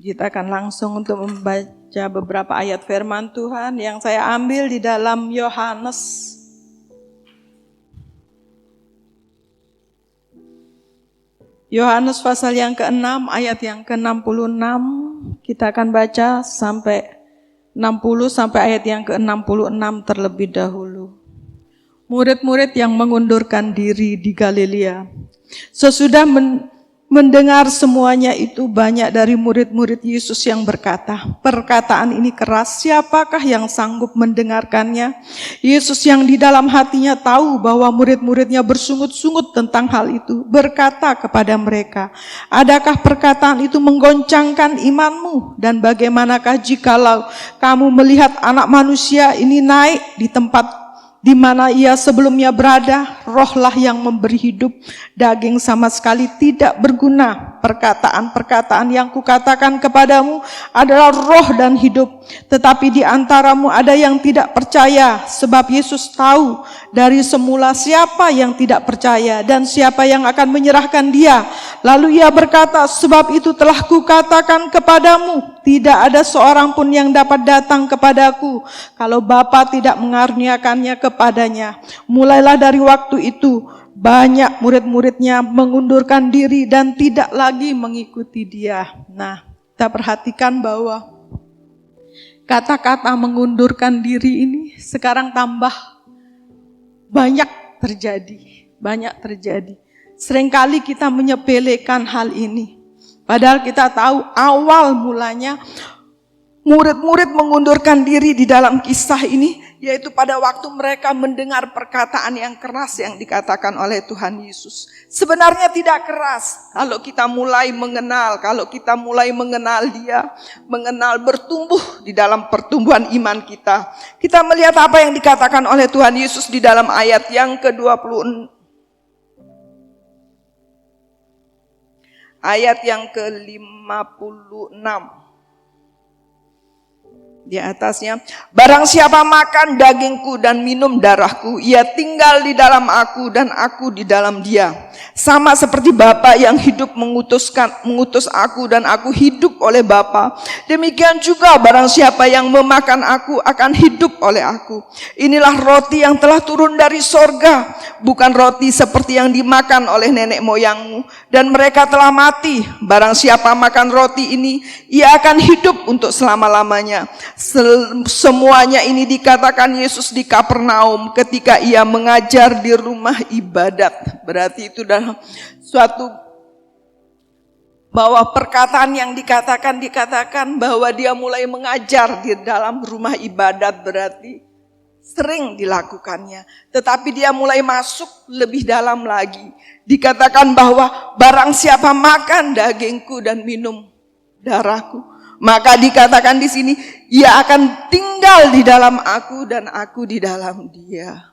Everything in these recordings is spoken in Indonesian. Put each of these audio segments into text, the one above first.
Kita akan langsung untuk membaca beberapa ayat firman Tuhan yang saya ambil di dalam Yohanes. Yohanes pasal yang ke-6 ayat yang ke-66. Kita akan baca sampai 60 sampai ayat yang ke-66 terlebih dahulu. Murid-murid yang mengundurkan diri di Galilea. Sesudah mendengar semuanya itu, banyak dari murid-murid Yesus yang berkata, perkataan ini keras, siapakah yang sanggup mendengarkannya? Yesus yang di dalam hatinya tahu bahwa murid-muridnya bersungut-sungut tentang hal itu, berkata kepada mereka, adakah perkataan itu menggoncangkan imanmu? Dan bagaimanakah jikalau kamu melihat Anak Manusia ini naik di tempat di mana ia sebelumnya berada? Rohlah yang memberi hidup, daging sama sekali tidak berguna. Perkataan-perkataan yang kukatakan kepadamu adalah roh dan hidup. Tetapi di antaramu ada yang tidak percaya, sebab Yesus tahu dari semula siapa yang tidak percaya dan siapa yang akan menyerahkan dia. Lalu ia berkata, sebab itu telah kukatakan kepadamu, tidak ada seorang pun yang dapat datang kepadaku kalau Bapa tidak mengaruniakannya kepadanya. Mulailah dari waktu itu, banyak murid-muridnya mengundurkan diri dan tidak lagi mengikuti dia. Nah, kita perhatikan bahwa kata-kata mengundurkan diri ini sekarang tambah banyak terjadi. Seringkali kita menyepelekan hal ini. Padahal kita tahu awal mulanya murid-murid mengundurkan diri di dalam kisah ini, yaitu pada waktu mereka mendengar perkataan yang keras yang dikatakan oleh Tuhan Yesus. Sebenarnya tidak keras kalau kita mulai mengenal, Dia, mengenal bertumbuh di dalam pertumbuhan iman kita. Kita melihat apa yang dikatakan oleh Tuhan Yesus di dalam ayat yang ke-26. Ayat yang ke-56. Di atasnya, barang siapa makan dagingku dan minum darahku, ia tinggal di dalam aku dan aku di dalam dia. Sama seperti Bapa yang hidup mengutus aku dan aku hidup oleh Bapa. Demikian juga barang siapa yang memakan aku akan hidup oleh aku. Inilah roti yang telah turun dari sorga, bukan roti seperti yang dimakan oleh nenek moyangmu. Dan mereka telah mati. Barang siapa makan roti ini, ia akan hidup untuk selama-lamanya. Semuanya ini dikatakan Yesus di Kapernaum ketika ia mengajar di rumah ibadat. Berarti itu dalam suatu bahwa perkataan yang dikatakan bahwa dia mulai mengajar di dalam rumah ibadat, berarti sering dilakukannya. Tetapi dia mulai masuk lebih dalam lagi. Dikatakan bahwa barang siapa makan dagingku dan minum darahku, maka dikatakan di sini, ia akan tinggal di dalam aku dan aku di dalam dia.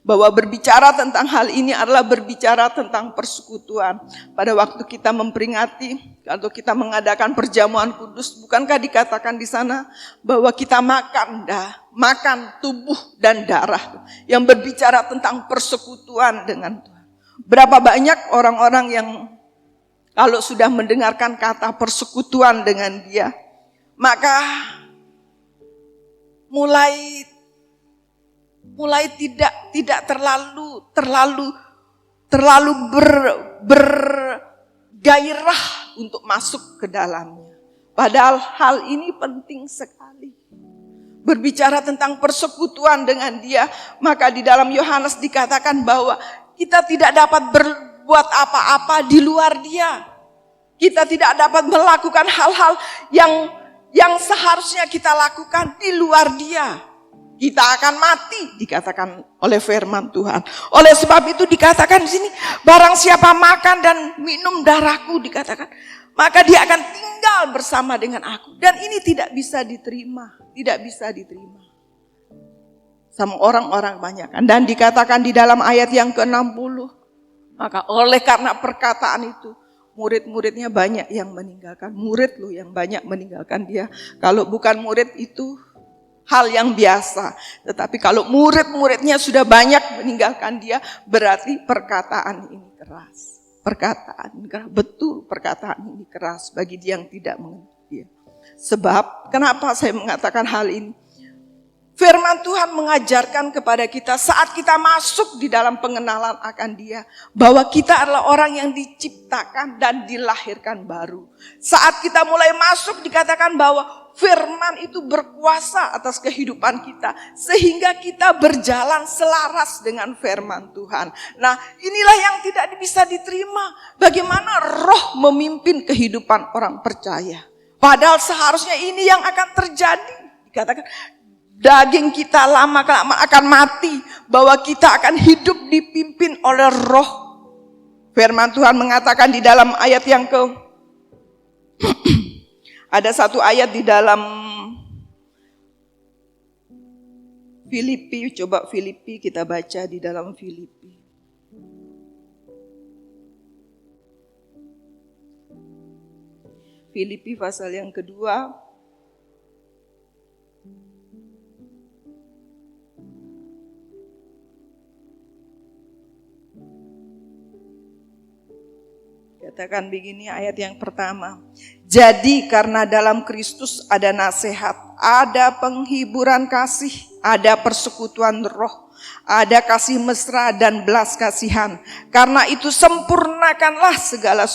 Bahwa berbicara tentang hal ini adalah berbicara tentang persekutuan. Pada waktu kita memperingati, atau kita mengadakan perjamuan kudus, bukankah dikatakan di sana bahwa kita makan tubuh dan darah yang berbicara tentang persekutuan dengan Tuhan. Berapa banyak orang-orang yang kalau sudah mendengarkan kata persekutuan dengan dia, maka mulai tidak terlalu bergairah untuk masuk ke dalamnya. Padahal hal ini penting sekali. Berbicara tentang persekutuan dengan dia, maka di dalam Yohanes dikatakan bahwa kita tidak dapat berbuat apa-apa di luar dia. Kita tidak dapat melakukan hal-hal yang seharusnya kita lakukan di luar dia. Kita akan mati, dikatakan oleh firman Tuhan. Oleh sebab itu dikatakan di sini, barang siapa makan dan minum darahku, dikatakan, maka dia akan tinggal bersama dengan aku. Dan ini tidak bisa diterima, sama orang-orang banyak. Dan dikatakan di dalam ayat yang ke-60, maka oleh karena perkataan itu, murid-muridnya banyak yang meninggalkan. Murid loh yang banyak meninggalkan dia. Kalau bukan murid itu hal yang biasa. Tetapi kalau murid-muridnya sudah banyak meninggalkan dia, berarti perkataan ini keras. Betul perkataan ini keras bagi dia yang tidak mengenal dia. Sebab, kenapa saya mengatakan hal ini? Firman Tuhan mengajarkan kepada kita saat kita masuk di dalam pengenalan akan Dia, bahwa kita adalah orang yang diciptakan dan dilahirkan baru. Saat kita mulai masuk dikatakan bahwa firman itu berkuasa atas kehidupan kita, sehingga kita berjalan selaras dengan firman Tuhan. Nah, inilah yang tidak bisa diterima. Bagaimana roh memimpin kehidupan orang percaya. Padahal seharusnya ini yang akan terjadi. Dikatakan daging kita lama-kelamaan akan mati, bahwa kita akan hidup dipimpin oleh roh. Firman Tuhan mengatakan di dalam ayat yang ada satu ayat di dalam Filipi, coba Filipi kita baca di dalam Filipi. Filipi pasal yang kedua. Katakan begini ayat yang pertama. Jadi karena dalam Kristus ada nasihat, ada penghiburan kasih, ada persekutuan roh, ada kasih mesra dan belas kasihan. Karena itu sempurnakanlah segala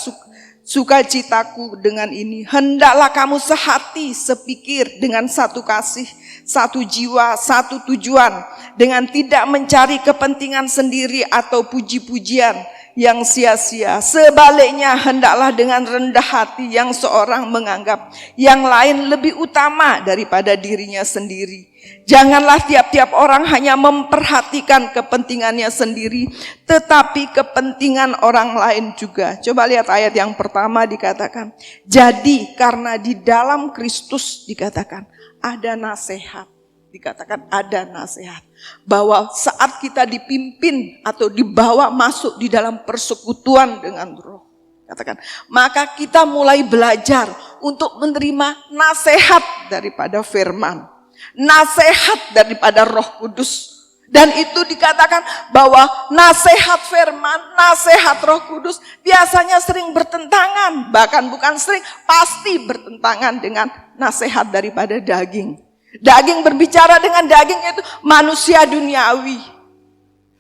sukacitaku dengan ini. Hendaklah kamu sehati, sepikir, dengan satu kasih, satu jiwa, satu tujuan, dengan tidak mencari kepentingan sendiri atau puji-pujian yang sia-sia. Sebaliknya hendaklah dengan rendah hati yang seorang menganggap yang lain lebih utama daripada dirinya sendiri. Janganlah tiap-tiap orang hanya memperhatikan kepentingannya sendiri, tetapi kepentingan orang lain juga. Coba lihat ayat yang pertama dikatakan, jadi karena di dalam Kristus dikatakan ada nasihat. Dikatakan ada nasihat. Bahwa saat kita dipimpin atau dibawa masuk di dalam persekutuan dengan roh. Katakan, maka kita mulai belajar untuk menerima nasihat daripada firman. Nasihat daripada Roh Kudus. Dan itu dikatakan bahwa nasihat firman, nasihat Roh Kudus biasanya sering bertentangan. Bahkan bukan sering, pasti bertentangan dengan nasihat daripada daging. Daging berbicara dengan daging, yaitu manusia duniawi.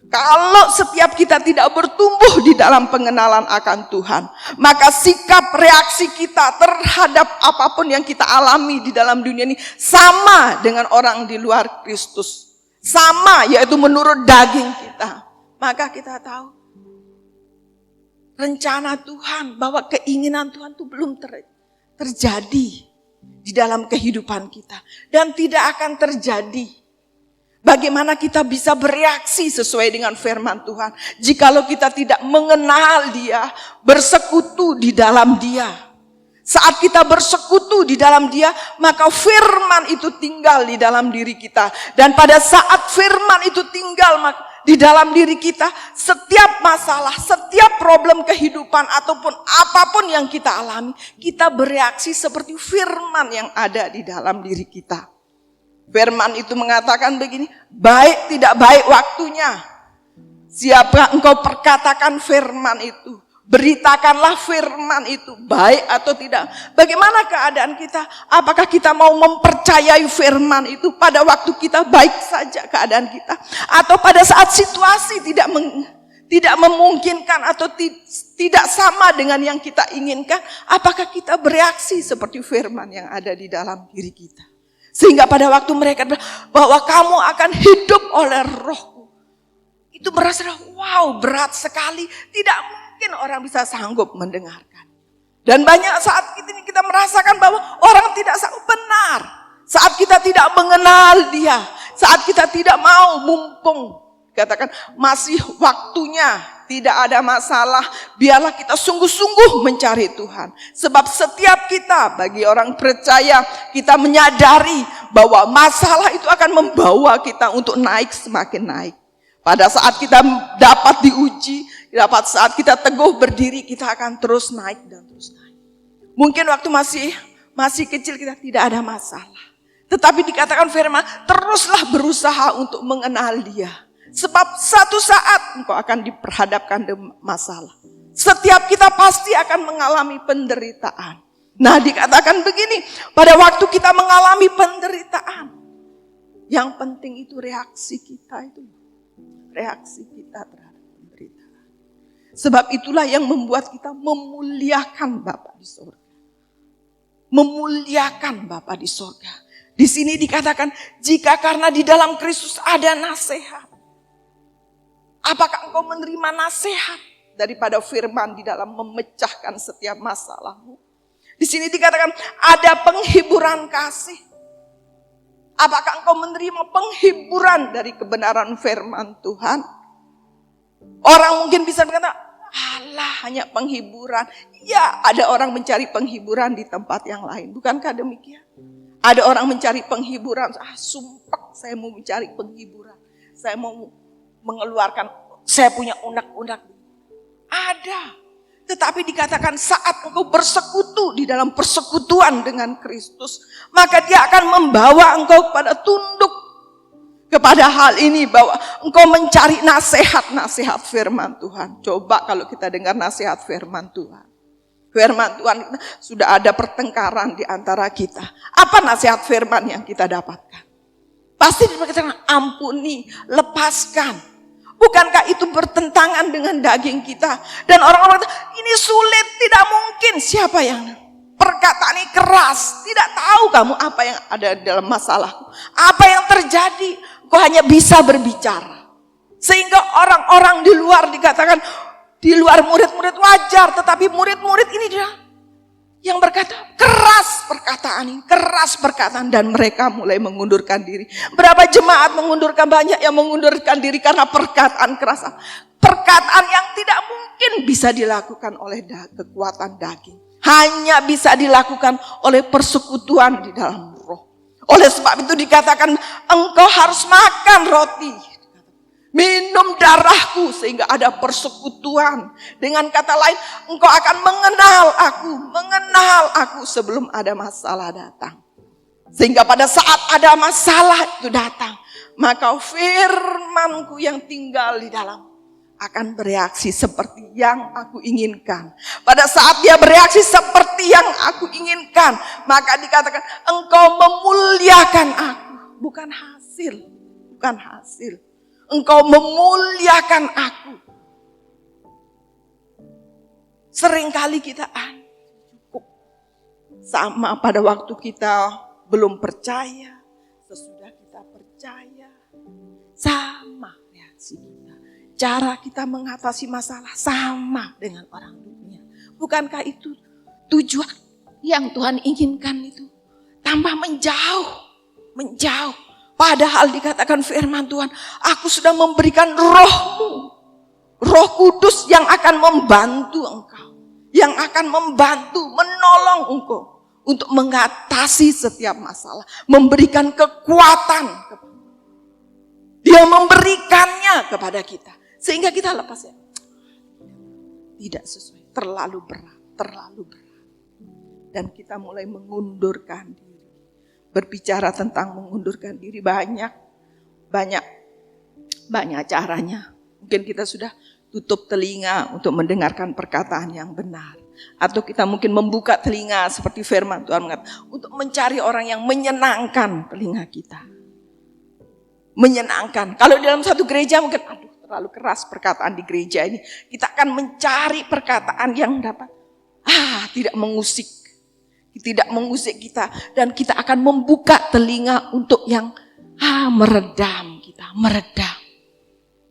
Kalau setiap kita tidak bertumbuh di dalam pengenalan akan Tuhan, maka sikap reaksi kita terhadap apapun yang kita alami di dalam dunia ini sama dengan orang di luar Kristus. Sama, yaitu menurut daging kita. Maka kita tahu rencana Tuhan, bahwa keinginan Tuhan itu belum terjadi di dalam kehidupan kita. Dan tidak akan terjadi. Bagaimana kita bisa bereaksi sesuai dengan firman Tuhan jikalau kita tidak mengenal Dia, bersekutu di dalam Dia. Saat kita bersekutu di dalam Dia, maka firman itu tinggal di dalam diri kita. Dan pada saat firman itu tinggal di dalam diri kita, setiap masalah, setiap problem kehidupan ataupun apapun yang kita alami, kita bereaksi seperti firman yang ada di dalam diri kita. Firman itu mengatakan begini, baik tidak baik waktunya. Siapa engkau perkatakan firman itu, beritakanlah firman itu, baik atau tidak. Bagaimana keadaan kita? Apakah kita mau mempercayai firman itu pada waktu kita baik saja keadaan kita? Atau pada saat situasi tidak memungkinkan atau tidak sama dengan yang kita inginkan, apakah kita bereaksi seperti firman yang ada di dalam diri kita? Sehingga pada waktu mereka bahwa kamu akan hidup oleh rohku, itu merasa wow, berat sekali, tidak mungkin orang bisa sanggup mendengarkan. Dan banyak saat ini kita merasakan bahwa orang tidak sanggup, benar. Saat kita tidak mengenal Dia, saat kita tidak mau, mumpung katakan masih waktunya, tidak ada masalah, biarlah kita sungguh-sungguh mencari Tuhan. Sebab setiap kita, bagi orang percaya, kita menyadari bahwa masalah itu akan membawa kita untuk naik, semakin naik. Pada saat kita dapat diuji, dapat saat kita teguh berdiri, kita akan terus naik dan terus naik. Mungkin waktu masih kecil kita tidak ada masalah. Tetapi dikatakan firman, teruslah berusaha untuk mengenal Dia. Sebab satu saat engkau akan diperhadapkan dengan masalah. Setiap kita pasti akan mengalami penderitaan. Nah, dikatakan begini, pada waktu kita mengalami penderitaan, yang penting itu reaksi kita itu. Reaksi kita terhadap penderitaan. Sebab itulah yang membuat kita memuliakan Bapa di surga. Memuliakan Bapa di surga. Di sini dikatakan, jika karena di dalam Kristus ada nasihat. Apakah engkau menerima nasihat daripada firman di dalam memecahkan setiap masalahmu? Di sini dikatakan ada penghiburan kasih. Apakah engkau menerima penghiburan dari kebenaran firman Tuhan? Orang mungkin bisa berkata, alah hanya penghiburan. Ya, ada orang mencari penghiburan di tempat yang lain. Bukankah demikian? Ada orang mencari penghiburan. Sumpah saya mau mencari penghiburan. Saya mau mengeluarkan, saya punya unek-unek. Ada. Tetapi dikatakan saat engkau bersekutu di dalam persekutuan dengan Kristus, maka dia akan membawa engkau pada tunduk kepada hal ini, bahwa engkau mencari nasihat-nasihat firman Tuhan. Coba kalau kita dengar nasihat firman Tuhan. Firman Tuhan sudah ada pertengkaran di antara kita. Apa nasihat firman yang kita dapatkan? Pasti dikatakan ampuni, lepaskan. Bukankah itu bertentangan dengan daging kita? Dan orang-orang ini sulit, tidak mungkin. Siapa yang perkataan ini keras? Tidak tahu kamu apa yang ada dalam masalahku. Apa yang terjadi? Kau hanya bisa berbicara. Sehingga orang-orang di luar dikatakan, di luar murid-murid wajar, tetapi murid-murid ini dia yang berkata, keras perkataan ini, keras perkataan, dan mereka mulai mengundurkan diri. Berapa jemaat mengundurkan, banyak yang mengundurkan diri karena perkataan keras. Perkataan yang tidak mungkin bisa dilakukan oleh kekuatan daging. Hanya bisa dilakukan oleh persekutuan di dalam roh. Oleh sebab itu dikatakan, engkau harus makan roti, minum darahku, sehingga ada persekutuan. Dengan kata lain, engkau akan mengenal aku sebelum ada masalah datang. Sehingga pada saat ada masalah itu datang, maka firmanku yang tinggal di dalam akan bereaksi seperti yang aku inginkan. Pada saat dia bereaksi seperti yang aku inginkan, maka dikatakan engkau memuliakan aku, bukan hasil. Engkau memuliakan aku. Seringkali kita cukup. Sama pada waktu kita belum percaya, sesudah kita percaya, sama reaksi kita. Cara kita mengatasi masalah sama dengan orang dunia. Bukankah itu tujuan yang Tuhan inginkan itu? Tambah menjauh. Padahal dikatakan firman Tuhan, aku sudah memberikan rohmu, Roh Kudus yang akan membantu engkau, yang akan membantu, menolong engkau untuk mengatasi setiap masalah, memberikan kekuatan. Dia memberikannya kepada kita, sehingga kita lepas ya. Tidak sesuai, terlalu berat. Dan kita mulai mengundurkan diri. Berbicara tentang mengundurkan diri banyak caranya. Mungkin kita sudah tutup telinga untuk mendengarkan perkataan yang benar. Atau kita mungkin membuka telinga seperti firman Tuhan mengatakan, untuk mencari orang yang menyenangkan telinga kita. Menyenangkan. Kalau dalam satu gereja mungkin, terlalu keras perkataan di gereja ini. Kita akan mencari perkataan yang dapat tidak mengusik kita, dan kita akan membuka telinga untuk yang meredam.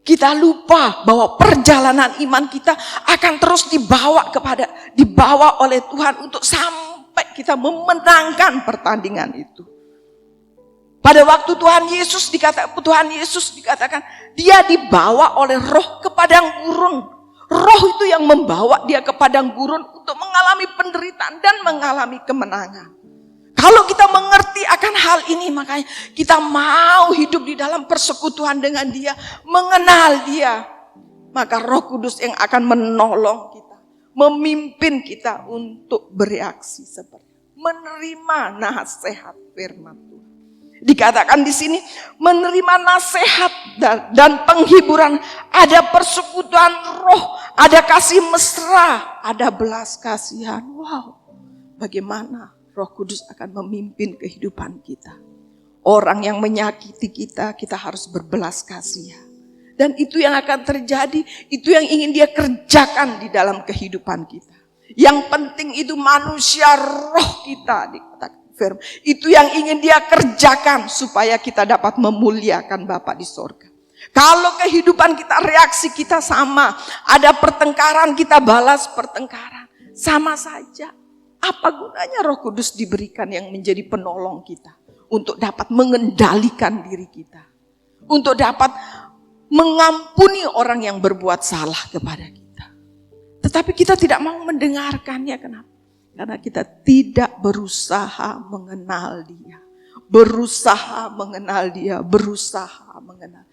Kita lupa bahwa perjalanan iman kita akan terus dibawa oleh Tuhan untuk sampai kita memenangkan pertandingan itu. Pada waktu Tuhan Yesus dikatakan dia dibawa oleh Roh ke padang gurun. Roh itu yang membawa dia ke padang gurun untuk mengalami penderitaan dan mengalami kemenangan. Kalau kita mengerti akan hal ini, makanya kita mau hidup di dalam persekutuan dengan dia, mengenal dia. Maka Roh Kudus yang akan menolong kita, memimpin kita untuk bereaksi seperti menerima nasihat firman Tuhan. Dikatakan di sini menerima nasihat dan penghiburan, ada persekutuan roh, ada kasih mesra, ada belas kasihan. Wow, bagaimana Roh Kudus akan memimpin kehidupan kita. Orang yang menyakiti kita, kita harus berbelas kasihan. Dan itu yang akan terjadi, itu yang ingin Dia kerjakan di dalam kehidupan kita. Yang penting itu manusia roh kita, dikatakan firman. Itu yang ingin Dia kerjakan supaya kita dapat memuliakan Bapa di sorga. Kalau kehidupan kita, reaksi kita sama, ada pertengkaran, kita balas pertengkaran, sama saja. Apa gunanya Roh Kudus diberikan yang menjadi penolong kita untuk dapat mengendalikan diri kita, untuk dapat mengampuni orang yang berbuat salah kepada kita. Tetapi kita tidak mau mendengarkannya. Kenapa? Karena kita tidak berusaha mengenal Dia. Berusaha mengenal Dia, berusaha mengenal.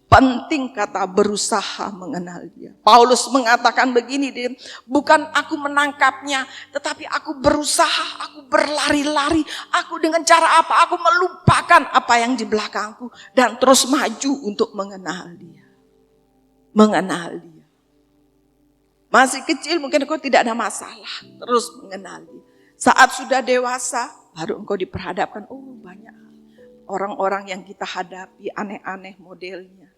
Penting kata berusaha mengenal Dia. Paulus mengatakan begini, bukan aku menangkapnya, tetapi aku berusaha, aku berlari-lari, aku dengan cara apa? Aku melupakan apa yang di belakangku dan terus maju untuk mengenal Dia. Mengenal Dia. Masih kecil mungkin engkau tidak ada masalah, terus mengenal Dia. Saat sudah dewasa, baru engkau diperhadapkan, oh banyak orang-orang yang kita hadapi aneh-aneh modelnya.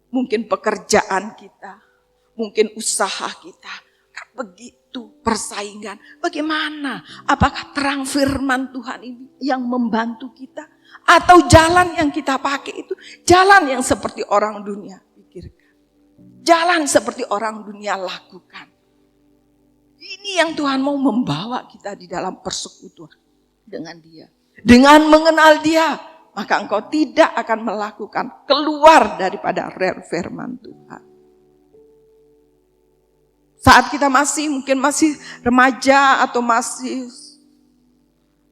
Mungkin pekerjaan kita, mungkin usaha kita, kan begitu persaingan. Bagaimana? Apakah terang firman Tuhan ini yang membantu kita? Atau jalan yang kita pakai itu jalan yang seperti orang dunia pikirkan. Jalan seperti orang dunia lakukan. Ini yang Tuhan mau membawa kita di dalam persekutuan dengan Dia. Dengan mengenal Dia, maka engkau tidak akan melakukan keluar daripada rel firman Tuhan. Saat kita mungkin masih remaja atau masih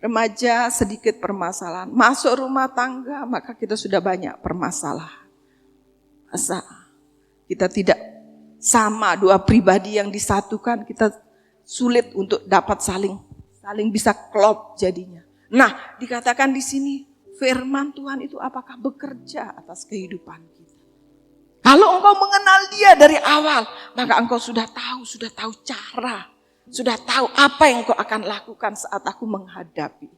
remaja sedikit permasalahan. Masuk rumah tangga maka kita sudah banyak permasalahan. Masa kita tidak sama, dua pribadi yang disatukan kita sulit untuk dapat saling bisa klop jadinya. Nah, dikatakan di sini firman Tuhan itu apakah bekerja atas kehidupan kita? Kalau engkau mengenal Dia dari awal, maka engkau sudah tahu cara, sudah tahu apa yang engkau akan lakukan saat aku menghadapi.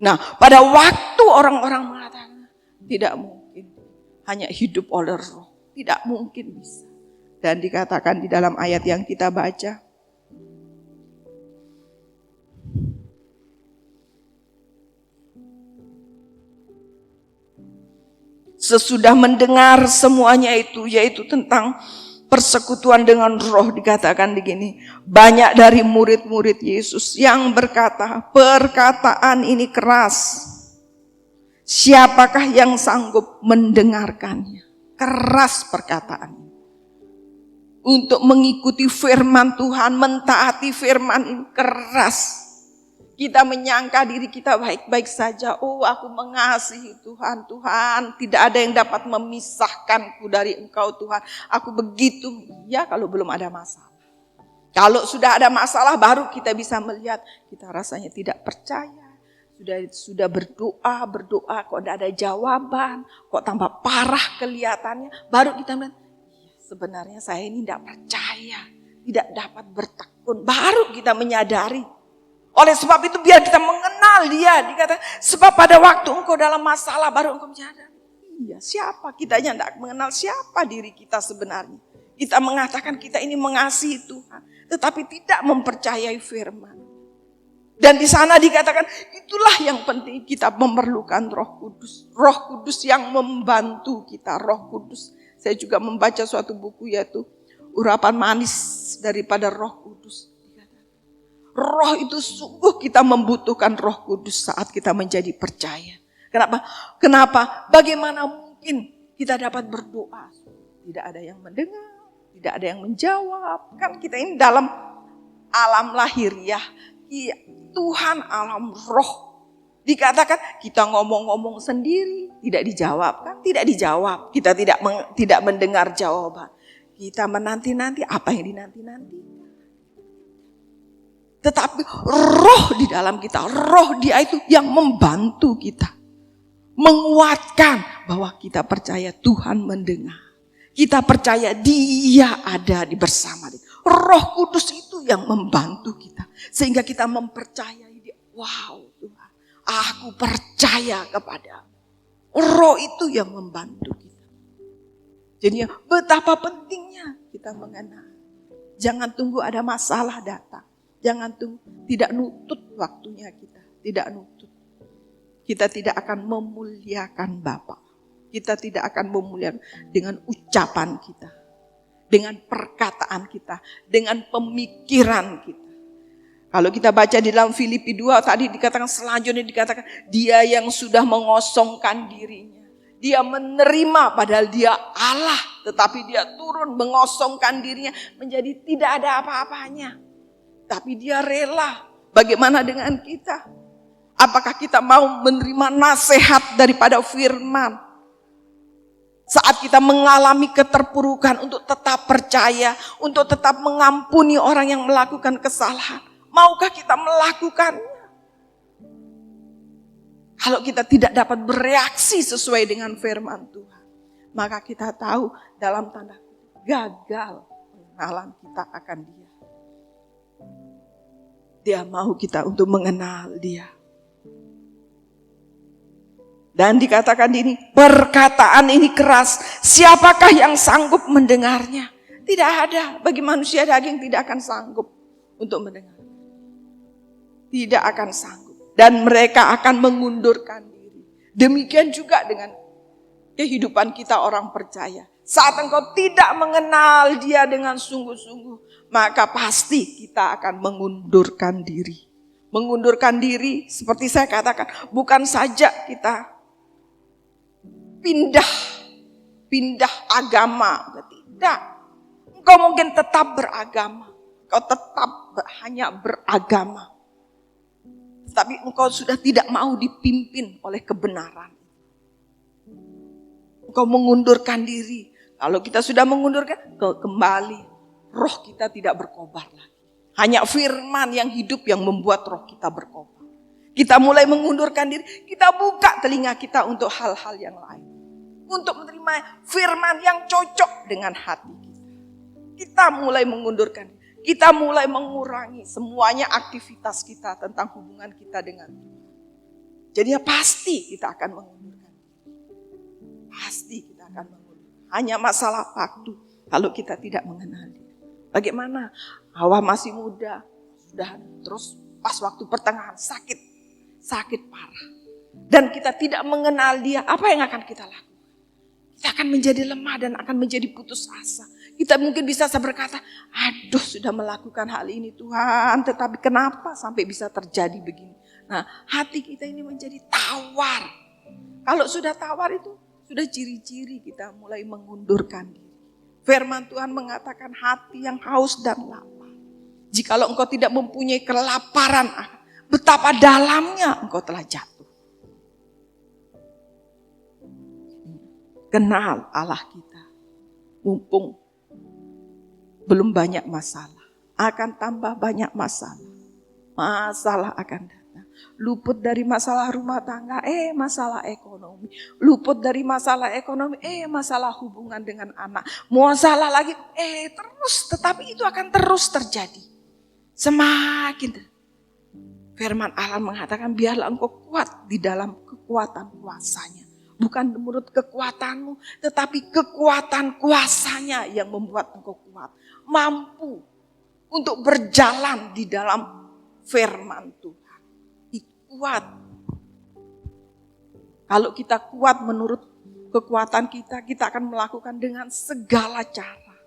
Nah, pada waktu orang-orang mengatakan tidak mungkin hanya hidup oleh roh, tidak mungkin bisa. Dan dikatakan di dalam ayat yang kita baca, sesudah mendengar semuanya itu, yaitu tentang persekutuan dengan roh, dikatakan begini, banyak dari murid-murid Yesus yang berkata, perkataan ini keras. Siapakah yang sanggup mendengarkannya? Keras perkataan ini. Untuk mengikuti firman Tuhan, mentaati firman ini keras. Kita menyangka diri kita baik-baik saja. Oh, aku mengasihi Tuhan. Tuhan, tidak ada yang dapat memisahkanku dari Engkau Tuhan. Aku begitu. Ya, kalau belum ada masalah. Kalau sudah ada masalah baru kita bisa melihat. Kita rasanya tidak percaya. Sudah berdoa kok tidak ada jawaban. Kok tambah parah kelihatannya. Baru kita melihat, sebenarnya saya ini tidak percaya. Tidak dapat bertekun. Baru kita menyadari. Oleh sebab itu biar kita mengenal Dia. Dikatakan, sebab pada waktu engkau dalam masalah baru engkau menyadari. Iya, siapa? Kita tidak mengenal siapa diri kita sebenarnya. Kita mengatakan kita ini mengasihi Tuhan. Tetapi tidak mempercayai firman. Dan di sana dikatakan itulah yang penting, kita memerlukan Roh Kudus. Roh Kudus yang membantu kita. Roh Kudus. Saya juga membaca suatu buku yaitu Urapan Manis daripada Roh Kudus. Roh itu sungguh kita membutuhkan Roh Kudus saat kita menjadi percaya. Kenapa? Bagaimana mungkin kita dapat berdoa? Tidak ada yang mendengar, tidak ada yang menjawab. Kan kita ini dalam alam lahiriah. Tuhan alam roh. Dikatakan kita ngomong-ngomong sendiri, tidak dijawab. Kan tidak dijawab. Kita tidak mendengar jawaban. Kita menanti-nanti apa yang dinanti-nanti. Tetapi roh di dalam kita, roh Dia itu yang membantu kita. Menguatkan bahwa kita percaya Tuhan mendengar. Kita percaya Dia ada di bersama kita. Roh Kudus itu yang membantu kita. Sehingga kita mempercayai dia. Wow Tuhan, aku percaya kepadamu. Roh itu yang membantu kita. Jadi betapa pentingnya kita mengenal. Jangan tunggu ada masalah datang. Jangan tunggu, tidak nutut waktunya kita. Tidak nutut. Kita tidak akan memuliakan Bapa. Kita tidak akan memuliakan dengan ucapan kita. Dengan perkataan kita. Dengan pemikiran kita. Kalau kita baca di dalam Filipi 2 tadi dikatakan selanjutnya dikatakan dia yang sudah mengosongkan dirinya. Dia menerima padahal dia Allah. Tetapi dia turun mengosongkan dirinya menjadi tidak ada apa-apanya. Tapi dia rela. Bagaimana dengan kita? Apakah kita mau menerima nasihat daripada firman? Saat kita mengalami keterpurukan untuk tetap percaya. Untuk tetap mengampuni orang yang melakukan kesalahan. Maukah kita melakukannya? Kalau kita tidak dapat bereaksi sesuai dengan firman Tuhan, maka kita tahu dalam tanda gagal pengenalan kita akan dia. Dia mau kita untuk mengenal dia. Dan dikatakan ini, perkataan ini keras, siapakah yang sanggup mendengarnya? Tidak ada, bagi manusia daging tidak akan sanggup untuk mendengar. Tidak akan sanggup. Dan mereka akan mengundurkan diri. Demikian juga dengan kehidupan kita orang percaya. Saat engkau tidak mengenal dia dengan sungguh-sungguh, maka pasti kita akan mengundurkan diri. Mengundurkan diri seperti saya katakan, bukan saja kita pindah agama. Tidak. Engkau mungkin tetap beragama. Engkau tetap hanya beragama. Tapi engkau sudah tidak mau dipimpin oleh kebenaran. Engkau mengundurkan diri. Kalau kita sudah mengundurkan, kembali roh kita tidak berkobar lagi. Hanya firman yang hidup yang membuat roh kita berkobar. Kita mulai mengundurkan diri, kita buka telinga kita untuk hal-hal yang lain. Untuk menerima firman yang cocok dengan hati kita. Kita mulai mengundurkan diri. Kita mulai mengurangi semuanya aktivitas kita tentang hubungan kita dengan Tuhan. Jadi pasti kita akan mengundurkan. Pasti kita akan mengundurkan. Hanya masalah waktu kalau kita tidak mengenal dia. Bagaimana? Hawa masih muda. Sudah terus pas waktu pertengahan sakit parah. Dan kita tidak mengenal dia, apa yang akan kita lakukan? Kita akan menjadi lemah dan akan menjadi putus asa. Kita mungkin bisa berkata, aduh sudah melakukan hal ini Tuhan, tetapi kenapa sampai bisa terjadi begini? Nah, hati kita ini menjadi tawar. Kalau sudah tawar itu, sudah ciri-ciri kita mulai mengundurkan diri. Firman Tuhan mengatakan hati yang haus dan lapar. Jikalau engkau tidak mempunyai kelaparan, betapa dalamnya engkau telah jatuh. Kenal Allah kita. Mumpung belum banyak masalah. Akan tambah banyak masalah. Masalah akan datang. Luput dari masalah rumah tangga, masalah ekonomi. Luput dari masalah ekonomi, masalah hubungan dengan anak. Masalah lagi, terus. Tetapi itu akan terus terjadi. Semakin. Firman Allah mengatakan, biarlah engkau kuat di dalam kekuatan kuasanya. Bukan menurut kekuatanmu, tetapi kekuatan kuasanya yang membuat engkau kuat. Mampu untuk berjalan di dalam firman Tuhan. Kuat. Kalau kita kuat menurut kekuatan kita, kita akan melakukan dengan segala cara.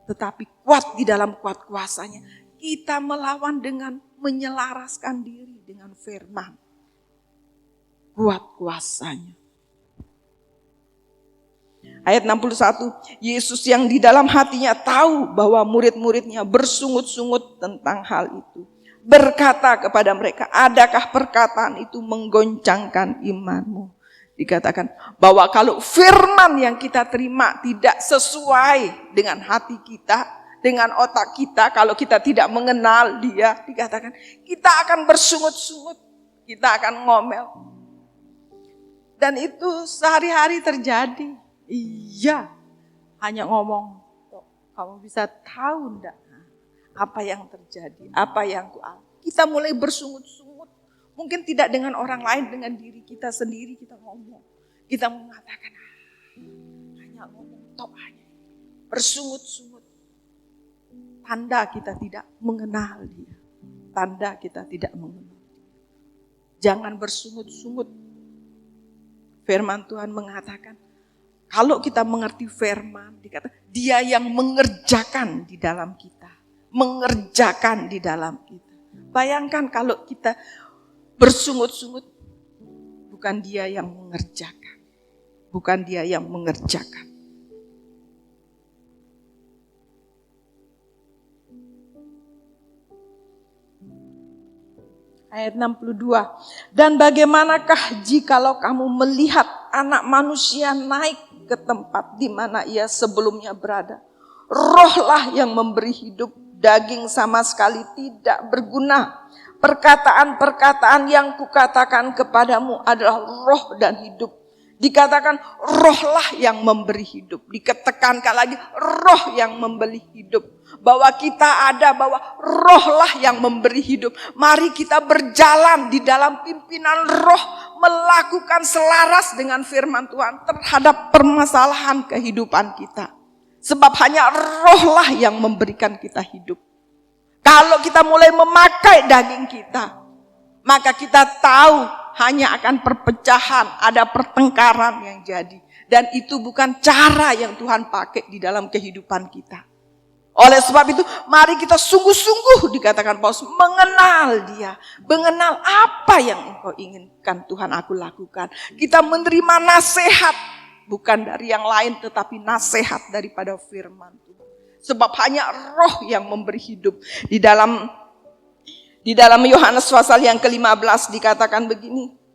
Tetapi kuat di dalam kuat kuasanya, kita melawan dengan menyelaraskan diri dengan firman. Kuat kuasanya. Ayat 61, Yesus yang di dalam hatinya tahu bahwa murid-muridnya bersungut-sungut tentang hal itu. Berkata kepada mereka, adakah perkataan itu menggoncangkan imanmu? Dikatakan bahwa kalau firman yang kita terima tidak sesuai dengan hati kita, dengan otak kita, kalau kita tidak mengenal dia, dikatakan kita akan bersungut-sungut, kita akan ngomel. Dan itu sehari-hari terjadi. Iya, hanya ngomong, kamu bisa tahu enggak apa yang terjadi, apa yang kita mulai bersungut-sungut. Mungkin tidak dengan orang lain, dengan diri kita sendiri kita ngomong. Kita mengatakan, hanya ngomong tok aja. Bersungut-sungut. Tanda kita tidak mengenal dia. Tanda kita tidak mengenal dia. Jangan bersungut-sungut. Firman Tuhan mengatakan, kalau kita mengerti firman, dikatakan dia yang mengerjakan di dalam kita. Mengerjakan di dalam kita. Bayangkan kalau kita bersungut-sungut, bukan dia yang mengerjakan. Bukan dia yang mengerjakan. Ayat 62. Dan bagaimanakah jikalau kamu melihat anak manusia naik ke tempat di mana ia sebelumnya berada. Rohlah yang memberi hidup, daging sama sekali tidak berguna. Perkataan-perkataan yang kukatakan kepadamu adalah roh dan hidup. Dikatakan rohlah yang memberi hidup. Ditekankan lagi roh yang memberi hidup. Bahwa kita ada, bahwa rohlah yang memberi hidup. Mari kita berjalan di dalam pimpinan roh, melakukan selaras dengan firman Tuhan terhadap permasalahan kehidupan kita. Sebab hanya rohlah yang memberikan kita hidup. Kalau kita mulai memakai daging kita, maka kita tahu hanya akan perpecahan, ada pertengkaran yang jadi. Dan itu bukan cara yang Tuhan pakai di dalam kehidupan kita. Oleh sebab itu, mari kita sungguh-sungguh dikatakan Paulus, mengenal dia. Mengenal apa yang engkau inginkan Tuhan aku lakukan. Kita menerima nasihat, bukan dari yang lain tetapi nasihat daripada firman Tuhan. Sebab hanya roh yang memberi hidup. Di dalam Yohanes pasal yang ke-15 dikatakan begini.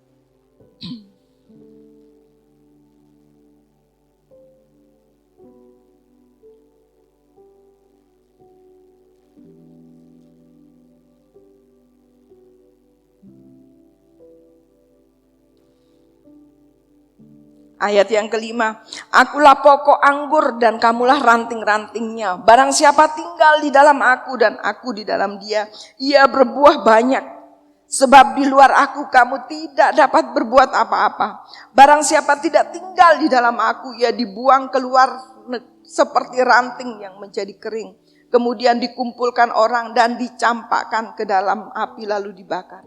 Ayat yang kelima, akulah pokok anggur dan kamulah ranting-rantingnya. Barang siapa tinggal di dalam aku dan aku di dalam dia, ia berbuah banyak. Sebab di luar aku kamu tidak dapat berbuat apa-apa. Barang siapa tidak tinggal di dalam aku, ia dibuang keluar seperti ranting yang menjadi kering. Kemudian dikumpulkan orang dan dicampakkan ke dalam api lalu dibakar.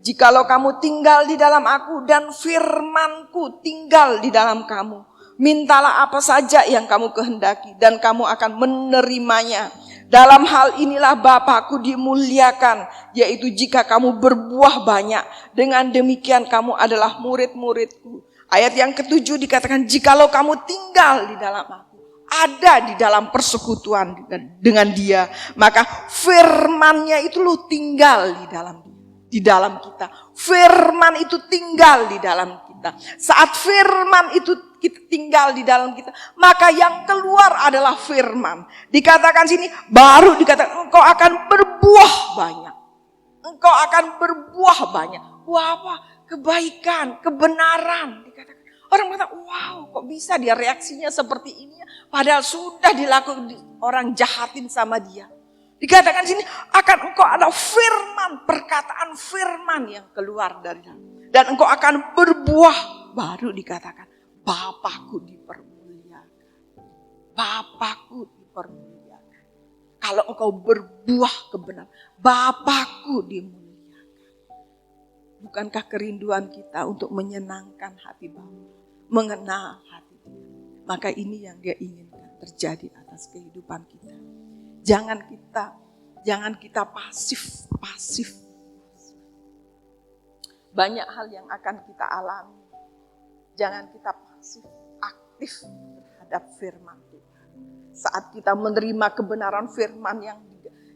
Jikalau kamu tinggal di dalam aku dan firmanku tinggal di dalam kamu, mintalah apa saja yang kamu kehendaki dan kamu akan menerimanya. Dalam hal inilah Bapa-Ku dimuliakan, yaitu jika kamu berbuah banyak. Dengan demikian kamu adalah murid-murid-Ku. Ayat yang ke-7 dikatakan, jikalau kamu tinggal di dalam aku, ada di dalam persekutuan dengan dia, maka firman-Nya itu lu tinggal di dalam kita. Firman itu tinggal di dalam kita. Saat firman itu tinggal di dalam kita, maka yang keluar adalah firman. Dikatakan sini, baru dikatakan engkau akan berbuah banyak. Engkau akan berbuah banyak. Wah, apa? Kebaikan, kebenaran. Dikatakan. Orang mengatakan, wow, kok bisa dia reaksinya seperti ini? Padahal sudah dilakukan orang jahatin sama dia. Dikatakan sini akan engkau ada firman, perkataan firman yang keluar dari dalam. Dan engkau akan berbuah. Baru dikatakan Bapa-Ku dipermuliakan. Bapa-Ku dipermuliakan. Kalau engkau berbuah kebenaran, Bapa-Ku dimuliakan. Bukankah kerinduan kita untuk menyenangkan hati Bapa, mengenal hati Dia? Maka ini yang Dia inginkan terjadi atas kehidupan kita. Jangan kita pasif. Banyak hal yang akan kita alami. Jangan kita pasif, aktif terhadap firman Tuhan. Saat kita menerima kebenaran firman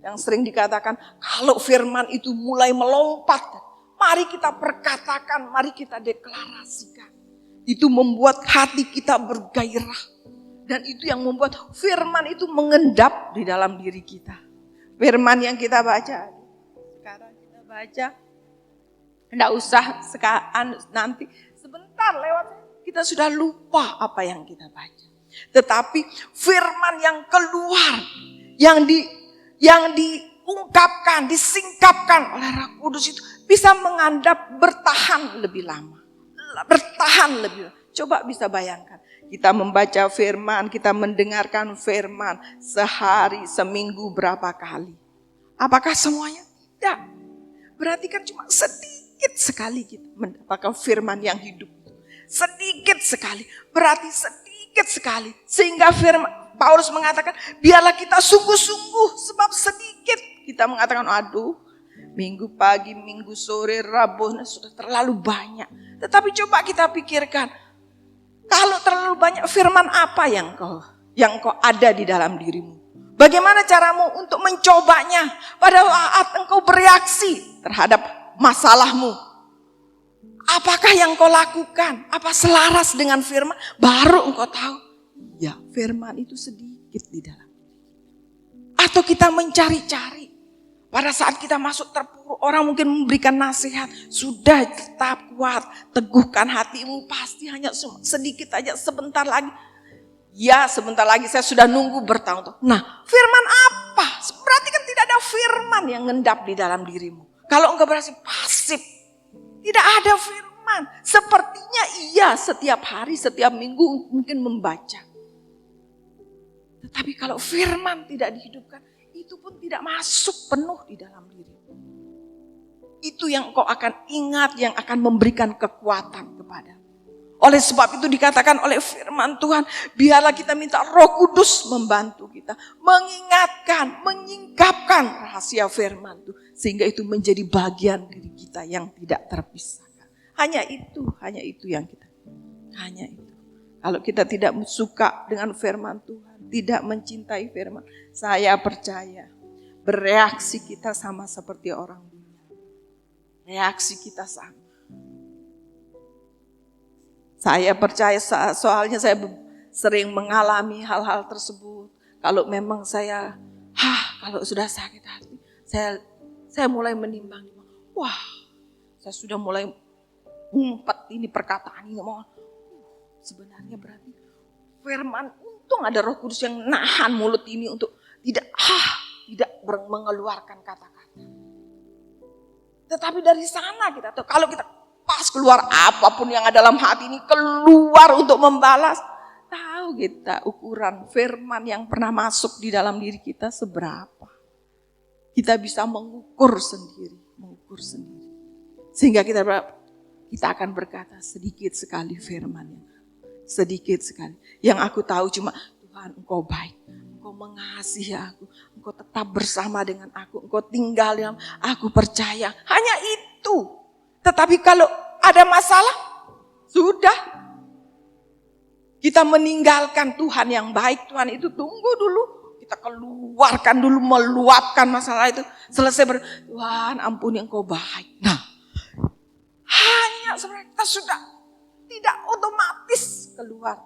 yang sering dikatakan, kalau firman itu mulai melompat, mari kita perkatakan, mari kita deklarasikan. Itu membuat hati kita bergairah. Dan itu yang membuat firman itu mengendap di dalam diri kita. Firman yang kita baca. Sekarang kita baca. Tidak usah sekarang, nanti sebentar lewat. Kita sudah lupa apa yang kita baca. Tetapi firman yang keluar. Yang diungkapkan, disingkapkan oleh Roh Kudus itu bisa mengandap bertahan lebih lama. Bertahan lebih lama. Coba bisa bayangkan, kita membaca firman, kita mendengarkan firman sehari, seminggu berapa kali. Apakah semuanya? Tidak. Berarti kan cuma sedikit sekali kita mendapatkan firman yang hidup. Sedikit sekali. Berarti sedikit sekali. Sehingga firman Paulus mengatakan, biarlah kita sungguh-sungguh sebab sedikit. Kita mengatakan, aduh, minggu pagi, minggu sore, Rabu, sudah terlalu banyak. Tetapi coba kita pikirkan, kalau terlalu banyak firman apa yang kau ada di dalam dirimu? Bagaimana caramu untuk mencobanya pada saat engkau bereaksi terhadap masalahmu? Apakah yang kau lakukan? Apa selaras dengan firman? Baru engkau tahu, ya firman itu sedikit di dalam. Atau kita mencari-cari. Pada saat kita masuk terpuruk, orang mungkin memberikan nasihat. Sudah, tetap kuat, teguhkan hatimu, pasti hanya sedikit aja, sebentar lagi. Ya, sebentar lagi saya sudah nunggu bertahun-tahun. Nah, firman apa? Berarti kan tidak ada firman yang ngendap di dalam dirimu. Kalau engkau berhasil pasif, tidak ada firman. Sepertinya iya setiap hari, setiap minggu mungkin membaca. Tetapi kalau firman tidak dihidupkan, itu pun tidak masuk penuh di dalam diri. Itu yang kau akan ingat, yang akan memberikan kekuatan kepada. Oleh sebab itu dikatakan oleh firman Tuhan, biarlah kita minta Roh Kudus membantu kita. Mengingatkan, menyingkapkan rahasia firman itu. Sehingga itu menjadi bagian diri kita yang tidak terpisahkan. Hanya itu yang kita. Hanya itu. Kalau kita tidak suka dengan firman Tuhan, tidak mencintai firman, saya percaya bereaksi kita sama seperti orang dunia. Reaksi kita sama. Saya percaya soalnya saya sering mengalami hal-hal tersebut. Kalau memang saya, kalau sudah sakit hati, saya mulai menimbang. Wah, saya sudah mulai ngumpet ini perkataan ini. Sebenarnya berarti firman, untung ada Roh Kudus yang nahan mulut ini untuk tidak mengeluarkan kata-kata. Tetapi dari sana kita tahu, kalau kita pas keluar apapun yang ada dalam hati ini, keluar untuk membalas, tahu kita ukuran firman yang pernah masuk di dalam diri kita seberapa. Kita bisa mengukur sendiri. Sehingga kita akan berkata sedikit sekali firman-Nya. Sedikit sekali. Yang aku tahu cuma, Tuhan Engkau baik. Engkau mengasihi aku. Engkau tetap bersama dengan aku. Engkau tinggal dalam aku percaya. Hanya itu. Tetapi kalau ada masalah, sudah. Kita meninggalkan Tuhan yang baik. Tuhan itu tunggu dulu. Kita keluarkan dulu, meluapkan masalah itu. Selesai Tuhan ampuni Engkau baik. Nah, hanya sebenarnya kita sudah tidak otomatis keluar.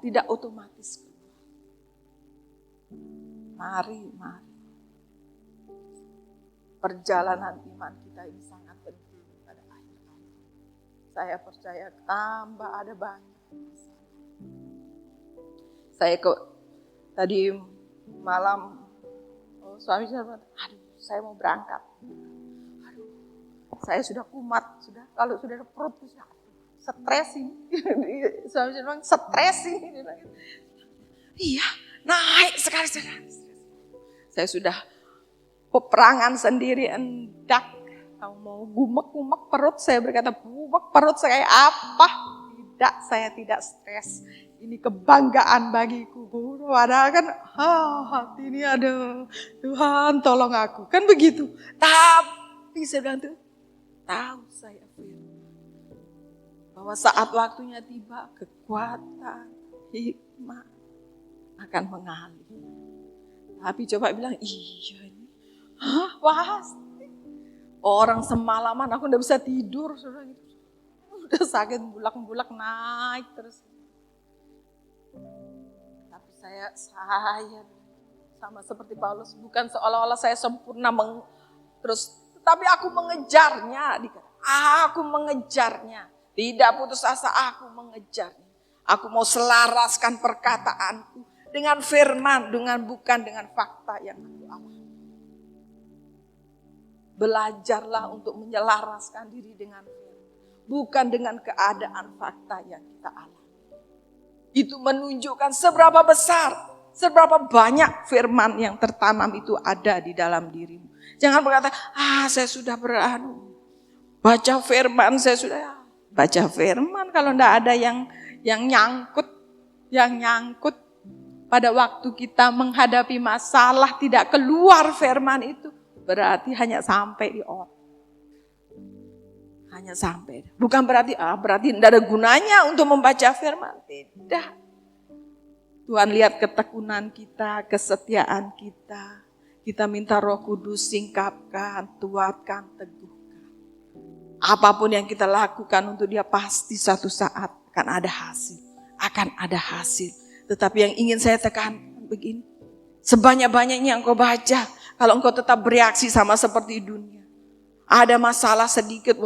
Mari. Perjalanan iman kita ini sangat penting pada akhir. Saya percaya tambah ada banyak. Saya tadi malam suami saya bilang, saya mau berangkat. Saya sudah kumat, kalau sudah ada perut sudah stres ini. Suami saya bilang stres ini. Iya, naik sekali. Saya sudah peperangan sendiri, hendak mau gumek-gumek perut. Saya berkata, gumek perut saya apa? Tidak, saya tidak stres. Ini kebanggaan bagiku. Padahal kan hati ini ada Tuhan tolong aku. Kan begitu. Tapi saya bilang tuh, tahu saya bahwa saat waktunya tiba, kekuatan, hikmat akan mengalir. Tapi coba bilang, iya ini. Pasti. Orang semalaman aku udah bisa tidur. Udah sakit bulak-bulak naik terus. Tapi saya sama seperti Paulus, bukan seolah-olah saya sempurna tapi aku mengejarnya. Aku mengejarnya. Tidak putus asa, aku mengejarnya. Aku mau selaraskan perkataanku dengan firman, bukan dengan fakta yang aku alami. Belajarlah untuk menyelaraskan diri dengan firman, bukan dengan keadaan fakta yang kita alami. Itu menunjukkan seberapa besar, seberapa banyak firman yang tertanam itu ada di dalam dirimu. Jangan berkata, saya sudah baca firman, saya sudah baca firman. Kalau tidak ada yang nyangkut pada waktu kita menghadapi masalah tidak keluar firman itu, berarti hanya sampai di otak. Hanya sampai. Bukan berarti tidak ada gunanya untuk membaca firman. Tidak. Tuhan lihat ketekunan kita, kesetiaan kita. Kita minta Roh Kudus singkapkan, tuatkan, teguhkan. Apapun yang kita lakukan untuk dia pasti suatu saat akan ada hasil. Akan ada hasil. Tetapi yang ingin saya tekan begini. Sebanyak-banyaknya engkau baca. Kalau engkau tetap bereaksi sama seperti dunia. Ada masalah sedikit,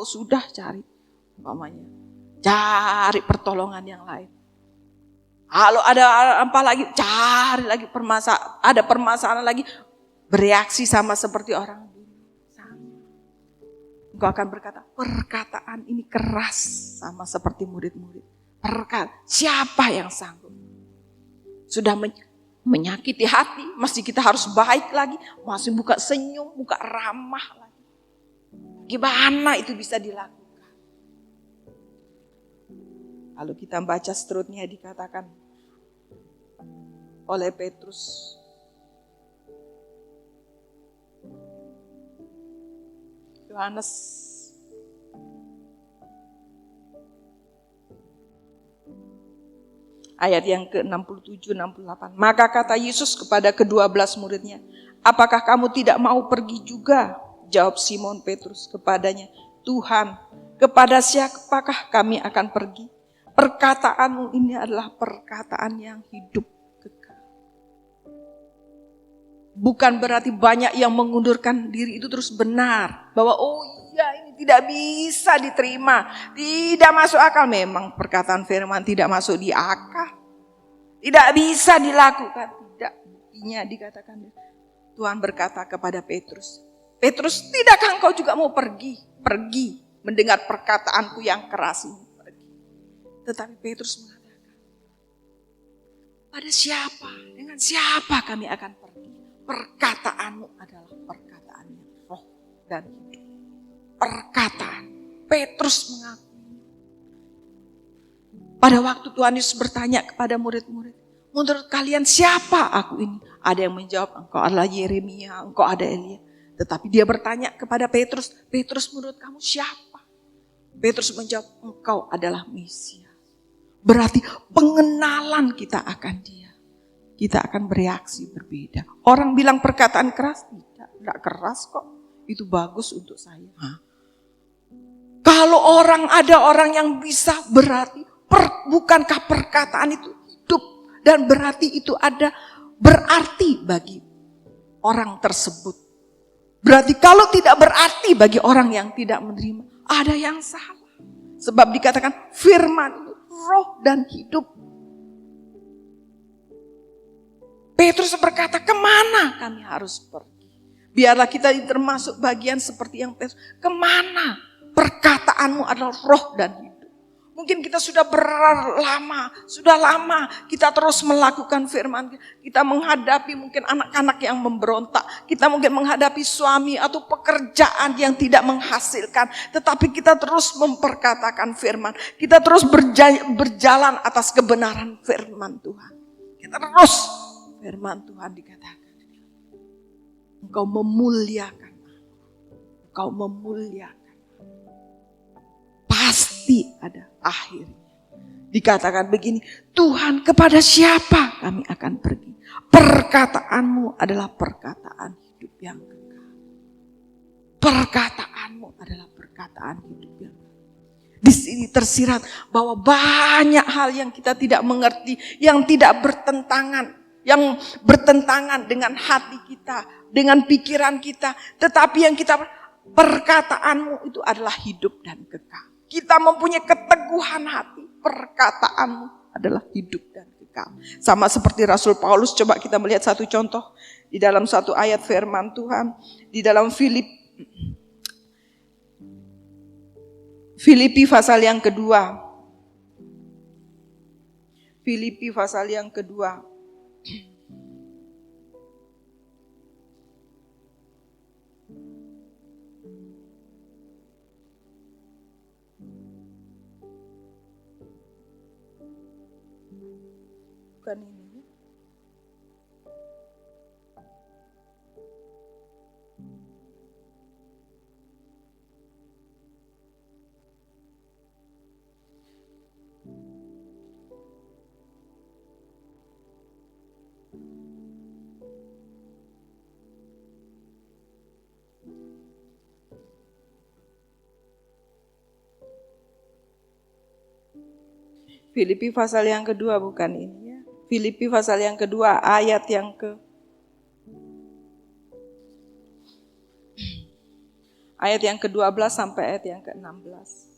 sudah cari. Umpamanya, cari pertolongan yang lain. Kalau ada apa lagi, cari lagi ada permasalahan lagi. Bereaksi sama seperti orang dunia. Engkau akan berkata, perkataan ini keras sama seperti murid-murid. Siapa yang sanggup? Sudah menyakiti hati, masih kita harus baik lagi, masih buka senyum, buka ramah lagi. Gimana itu bisa dilakukan? Lalu kita baca seterusnya dikatakan oleh Petrus. Yohanes ayat yang ke-67-68. Maka kata Yesus kepada ke-12 muridnya, apakah kamu tidak mau pergi juga? Jawab Simon Petrus kepadanya, Tuhan, kepada siapakah kami akan pergi? Perkataanmu ini adalah perkataan yang hidup kekal. Bukan berarti banyak yang mengundurkan diri itu terus benar. Bahwa ini tidak bisa diterima. Tidak masuk akal. Memang perkataan firman tidak masuk di akal. Tidak bisa dilakukan. Tidak. Buktinya dikatakan. Tuhan berkata kepada Petrus. Petrus, tidakkah engkau juga mau pergi? Pergi mendengar perkataanku yang keras ini. Pergi. Tetapi Petrus mengatakan. Pada siapa? Dengan siapa kami akan pergi? Perkataanmu adalah perkataan yang roh dan hidup. Perkataan. Petrus mengaku. Pada waktu Tuhan Yesus bertanya kepada murid-murid, menurut kalian siapa aku ini? Ada yang menjawab, engkau adalah Yeremia, engkau ada Elia. Tetapi dia bertanya kepada Petrus, Petrus menurut kamu siapa? Petrus menjawab, engkau adalah Mesias. Berarti pengenalan kita akan dia. Kita akan bereaksi berbeda. Orang bilang perkataan keras, tidak keras kok. Itu bagus untuk saya. Kalau ada orang yang bisa, berarti bukankah perkataan itu hidup dan berarti itu ada berarti bagi orang tersebut. Berarti kalau tidak berarti bagi orang yang tidak menerima, ada yang salah. Sebab dikatakan firman itu roh dan hidup. Petrus berkata, kemana kami harus pergi? Biarlah kita termasuk bagian seperti yang Petrus. Kemana? Perkataanmu adalah roh dan hidup. Mungkin kita sudah lama kita terus melakukan firman. Kita menghadapi mungkin anak-anak yang memberontak. Kita mungkin menghadapi suami atau pekerjaan yang tidak menghasilkan. Tetapi kita terus memperkatakan firman. Kita terus berjalan atas kebenaran firman Tuhan. Kita terus firman Tuhan dikatakan. Engkau memuliakan. Engkau memuliakan. Pasti ada akhirnya. Dikatakan begini, Tuhan kepada siapa kami akan pergi? Perkataanmu adalah perkataan hidup yang kekal. Perkataanmu adalah perkataan hidup yang kekal. Di sini tersirat bahwa banyak hal yang kita tidak mengerti, yang tidak bertentangan, yang bertentangan dengan hati kita, dengan pikiran kita. Tetapi yang kita perkataanmu itu adalah hidup dan kekal. Kita mempunyai keteguhan hati. Perkataanmu adalah hidup dan kekal. Sama seperti Rasul Paulus. Coba kita melihat satu contoh. Di dalam satu ayat firman Tuhan. Di dalam Filipi pasal yang kedua. Filipi pasal yang kedua. Bukan ini. Filipi pasal yang kedua, bukan ini ya. Filipi pasal yang kedua ayat yang ke-12 sampai ayat yang ke-16.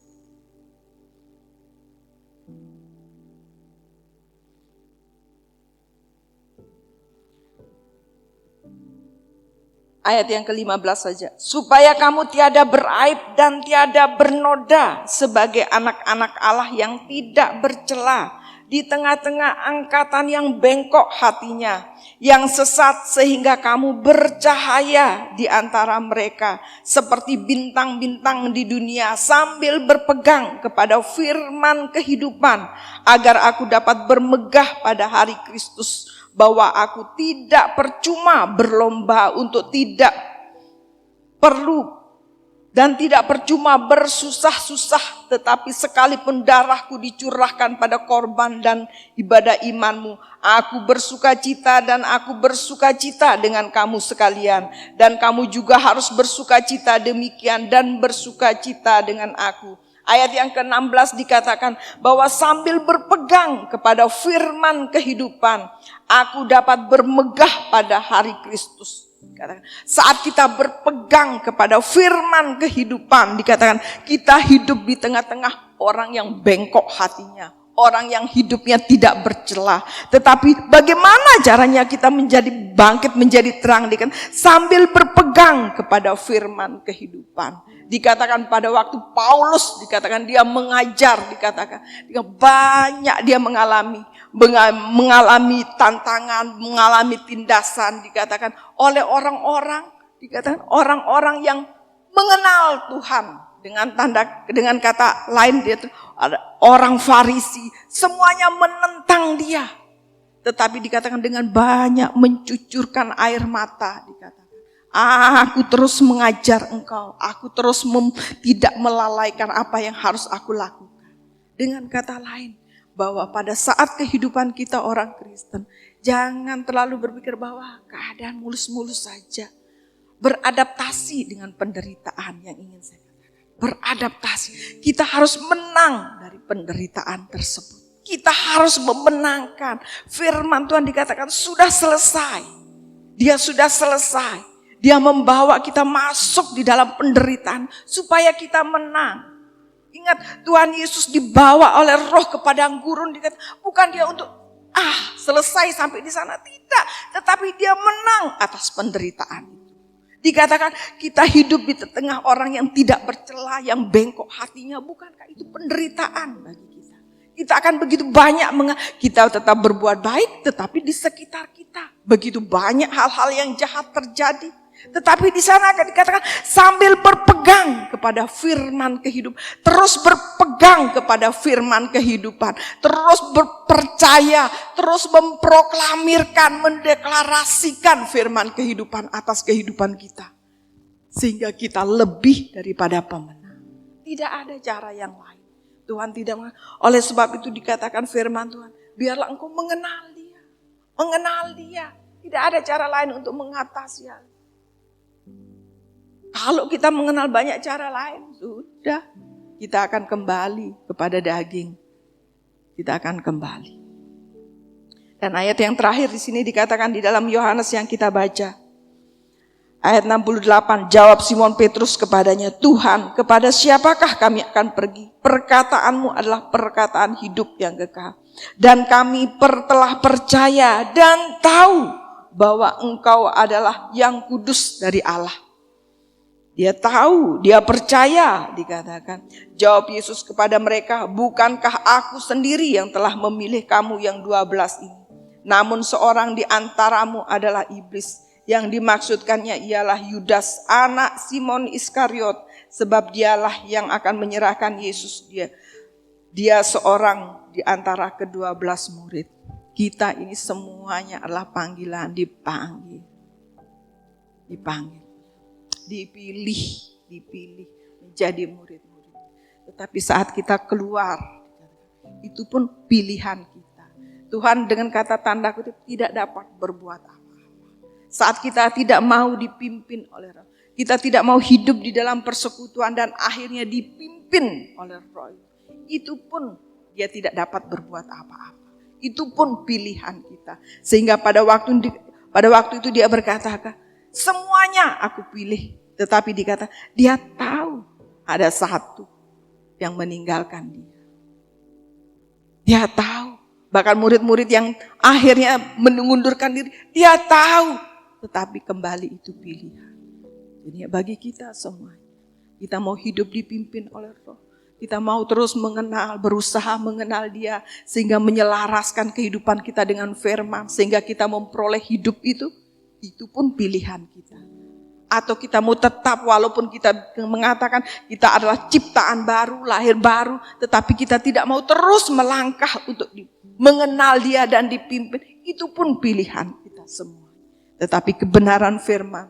Ayat yang ke-15 saja. Supaya kamu tiada beraib dan tiada bernoda sebagai anak-anak Allah yang tidak bercela di tengah-tengah angkatan yang bengkok hatinya, yang sesat sehingga kamu bercahaya di antara mereka seperti bintang-bintang di dunia, sambil berpegang kepada firman kehidupan, agar aku dapat bermegah pada hari Kristus, bahwa aku tidak percuma berlomba untuk tidak perlu dan tidak percuma bersusah-susah, tetapi sekalipun darahku dicurahkan pada korban dan ibadah imanmu, aku bersukacita dan aku bersukacita dengan kamu sekalian, dan kamu juga harus bersukacita demikian dan bersukacita dengan aku. Ayat yang ke-16 dikatakan bahwa sambil berpegang kepada firman kehidupan, aku dapat bermegah pada hari Kristus. Saat kita berpegang kepada firman kehidupan, dikatakan kita hidup di tengah-tengah orang yang bengkok hatinya, orang yang hidupnya tidak bercela. Tetapi bagaimana caranya kita menjadi bangkit, menjadi terang? Dikatakan sambil berpegang kepada firman kehidupan. Dikatakan pada waktu Paulus, dikatakan dia mengajar, dikatakan banyak dia mengalami tantangan, mengalami tindasan, dikatakan oleh orang-orang, dikatakan orang-orang yang mengenal Tuhan. Dengan kata lain, dia itu ada orang Farisi, semuanya menentang dia. Tetapi dikatakan dengan banyak mencucurkan air mata, dikatakan aku terus mengajar engkau, aku terus tidak melalaikan apa yang harus aku lakukan. Dengan kata lain, bahwa pada saat kehidupan kita orang Kristen, jangan terlalu berpikir bahwa keadaan mulus-mulus saja. Beradaptasi dengan penderitaan yang ingin saya katakan. Beradaptasi. Kita harus menang dari penderitaan tersebut. Kita harus memenangkan. Firman Tuhan dikatakan sudah selesai. Dia sudah selesai. Dia membawa kita masuk di dalam penderitaan supaya kita menang. Ingat, Tuhan Yesus dibawa oleh Roh ke padang gurun, bukan dia untuk selesai sampai di sana, tidak, tetapi dia menang atas penderitaan itu. Dikatakan kita hidup di tengah orang yang tidak bercela, yang bengkok hatinya, bukankah itu penderitaan bagi kita? Kita akan begitu banyak kita tetap berbuat baik, tetapi di sekitar kita begitu banyak hal-hal yang jahat terjadi. Tetapi di sana akan dikatakan sambil berpegang kepada firman kehidupan, terus berpegang kepada firman kehidupan, terus berpercaya, terus memproklamirkan, mendeklarasikan firman kehidupan atas kehidupan kita. Sehingga kita lebih daripada pemenang. Tidak ada cara yang lain. Tuhan tidak. Oleh sebab itu dikatakan firman Tuhan, biarlah engkau mengenal dia. Mengenal dia. Tidak ada cara lain untuk mengatasi hal. Kalau kita mengenal banyak cara lain, sudah. Kita akan kembali kepada daging. Kita akan kembali. Dan ayat yang terakhir di sini dikatakan di dalam Yohanes yang kita baca. Ayat 68, jawab Simon Petrus kepadanya, Tuhan, kepada siapakah kami akan pergi? Perkataanmu adalah perkataan hidup yang kekal. Dan kami telah percaya dan tahu bahwa engkau adalah yang kudus dari Allah. Dia tahu, dia percaya, dikatakan. Jawab Yesus kepada mereka, bukankah aku sendiri yang telah memilih kamu yang 12 ini? Namun seorang di antaramu adalah iblis. Yang dimaksudkannya ialah Yudas, anak Simon Iskariot. Sebab dialah yang akan menyerahkan Yesus. Dia seorang di antara ke-12 murid. Kita ini semuanya adalah panggilan, dipanggil. Dipilih menjadi murid-murid. Tetapi saat kita keluar, itu pun pilihan kita. Tuhan dengan kata tanda kutip tidak dapat berbuat apa-apa. Saat kita tidak mau dipimpin oleh Roh, kita tidak mau hidup di dalam persekutuan dan akhirnya dipimpin oleh Roh, itu pun dia tidak dapat berbuat apa-apa. Itu pun pilihan kita. Sehingga pada waktu itu dia berkata, semuanya aku pilih. Tetapi dia tahu ada satu yang meninggalkan dia. Dia tahu. Bahkan murid-murid yang akhirnya mengundurkan diri. Dia tahu. Tetapi kembali itu pilihan. Jadi bagi kita semuanya. Kita mau hidup dipimpin oleh Roh. Kita mau terus berusaha mengenal dia. Sehingga menyelaraskan kehidupan kita dengan firman. Sehingga kita memperoleh hidup itu. Itu pun pilihan kita. Atau kita mau tetap walaupun kita mengatakan kita adalah ciptaan baru, lahir baru. Tetapi kita tidak mau terus melangkah untuk mengenal dia dan dipimpin. Itu pun pilihan kita semua. Tetapi kebenaran firman.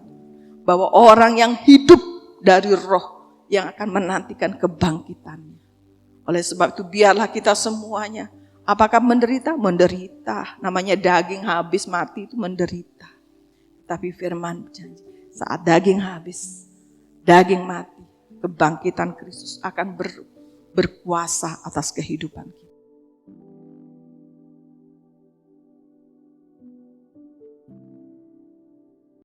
Bahwa orang yang hidup dari Roh yang akan menantikan kebangkitannya. Oleh sebab itu biarlah kita semuanya. Apakah menderita? Menderita. Namanya daging habis mati itu menderita. Tapi firman berjanji, saat daging habis, daging mati, kebangkitan Kristus akan berkuasa atas kehidupan kita.